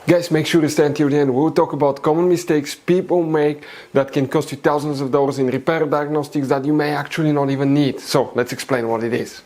Guys, make sure to stay until the end. We'll talk about common mistakes people make that can cost you thousands of dollars in repair diagnostics that you may actually not even need. So let's explain what it is.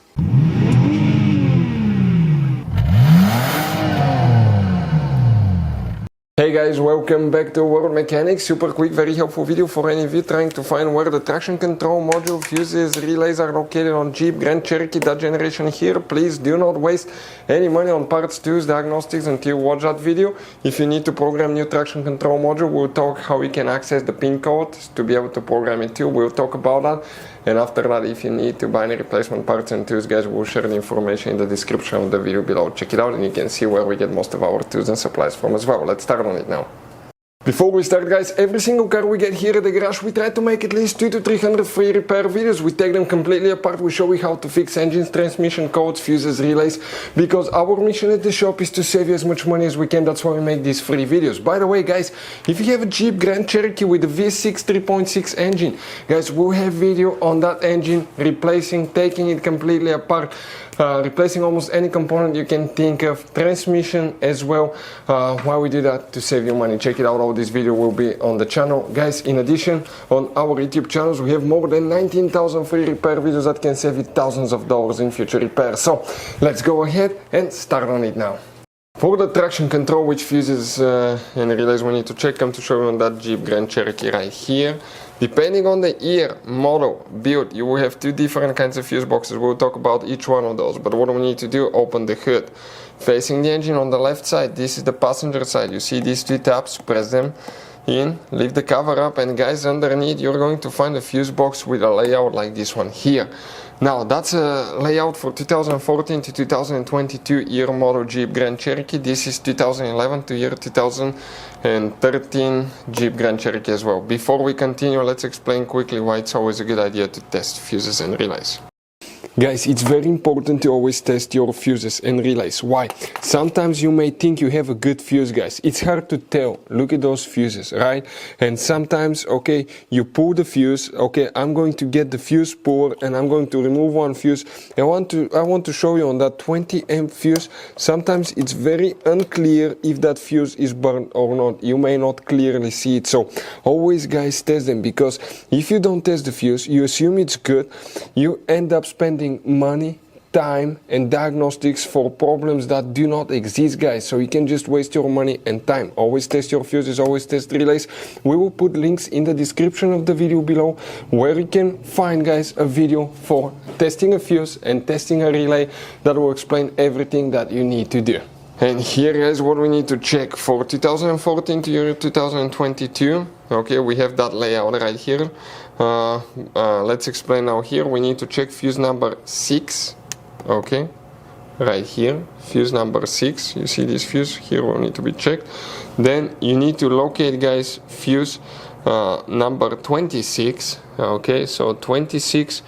Hey guys, welcome back to World Mechanics. Super quick, very helpful video for any of you trying to find where the traction control module, fuses, relays are located on Jeep Grand Cherokee, that generation here. Please do not waste any money on parts, tools, diagnostics until you watch that video. If you need to program new traction control module, we'll talk how you can access the pin code to be able to program it too. We'll talk about that. And after that, if you need to buy any replacement parts and tools, guys, we'll share the information in the description of the video below. Check it out and you can see where we get most of our tools and supplies from as well. Let's start on it now. Before we start, guys, every single car we get here at the garage, we try to make at least 200 to 300 free repair videos. We take them completely apart. We show you how to fix engines, transmission codes, fuses, relays, because our mission at the shop is to save you as much money as we can. That's why we make these free videos. By the way, guys, if you have a Jeep Grand Cherokee with a V6 3.6 engine, guys, we'll have video on that engine, replacing, taking it completely apart, replacing almost any component you can think of, transmission as well. Why we do that? To save you money. Check it out. All this video will be on the channel, guys. In addition, on our YouTube channels we have more than 19,000 free repair videos that can save you thousands of dollars in future repairs. So let's go ahead and start on it now. For the traction control, which fuses and relays we need to check, I'm to show you on that Jeep Grand Cherokee right here. Depending on the year, model, build, you will have two different kinds of fuse boxes. We'll talk about each one of those. But what we need to do, open the hood. Facing the engine on the left side, this is the passenger side. You see these two tabs, press them in, leave the cover up, and guys, underneath you're going to find a fuse box with a layout like this one here. Now that's a layout for 2014 to 2022 year model Jeep Grand Cherokee. This is 2011 to year 2013 Jeep Grand Cherokee as well. Before we continue, let's explain quickly why it's always a good idea to test fuses and relays. Guys, it's very important to always test your fuses and relays. Why? Sometimes you may think you have a good fuse, guys. It's hard to tell. Look at those fuses, right? And sometimes, okay, you pull the fuse. Okay, I'm going to get the fuse puller and I'm going to remove one fuse. I want to show you on that 20 amp fuse. Sometimes it's very unclear if that fuse is burned or not. You may not clearly see it. So always, guys, test them, because if you don't test the fuse, you assume it's good. You end up spending money, time and diagnostics for problems that do not exist, guys. So you can just waste your money and time. Always test your fuses, always test relays. We will put links in the description of the video below where you can find, guys, a video for testing a fuse and testing a relay that will explain everything that you need to do. And here, guys, what we need to check for 2014 to year 2022. Okay, we have that layout right here. Let's explain now. Here we need to check fuse number 6. Okay, right here, fuse number 6. You see this fuse here will need to be checked. Then you need to locate, guys, fuse number 26. Okay, so 26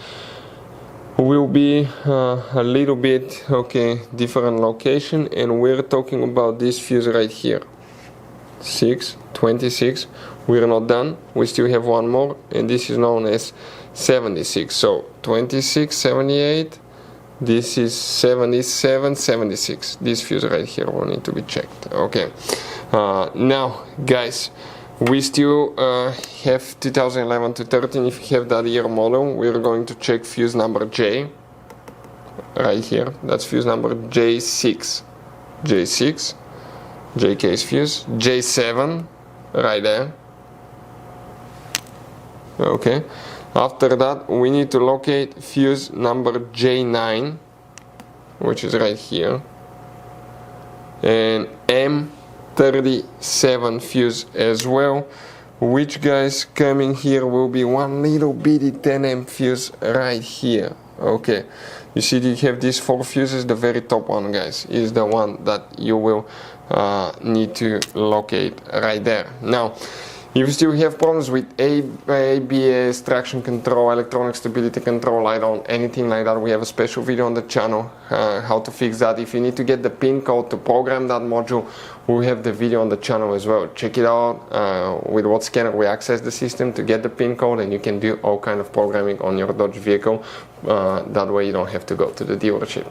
will be a little bit, okay, different location, and we're talking about this fuse right here. 26. We're not done, we still have one more, and this is known as 76. So 26, 78, this is 77, 76. This fuse right here will need to be checked. Okay, now, guys, we still have 2011 to 13. If you have that year model, we're going to check fuse number J right here. That's fuse number J6. J6, JK's fuse. J7 right there. Okay, after that we need to locate fuse number J9, which is right here, and M37 fuse as well, which, guys, coming here will be one little bitty 10 amp fuse right here. Okay, you see you have these 4 fuses. The very top one, guys, is the one that you will need to locate right there. Now, if you still have problems with ABS, traction control, electronic stability control, light on, anything like that, we have a special video on the channel how to fix that. If you need to get the pin code to program that module, we have the video on the channel as well. Check it out. With what scanner we access the system to get the pin code, and you can do all kind of programming on your Dodge vehicle. That way you don't have to go to the dealership.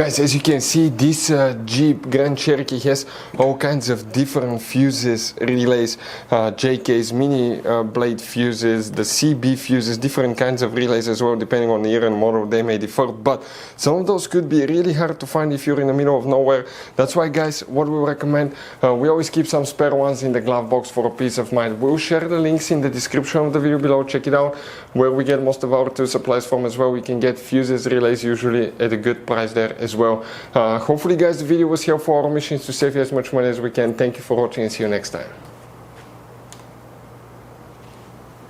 Guys, as you can see, this Jeep Grand Cherokee has all kinds of different fuses, relays, JKs, mini blade fuses, the CB fuses, different kinds of relays as well, depending on the year and model, they may differ, but some of those could be really hard to find if you're in the middle of nowhere. That's why, guys, what we recommend, we always keep some spare ones in the glove box for a peace of mind. We'll share the links in the description of the video below, check it out, where we get most of our tool supplies from as well. We can get fuses, relays, usually at a good price there as well. Hopefully, guys, the video was helpful. Our mission is to save you as much money as we can. Thank you for watching and see you next time.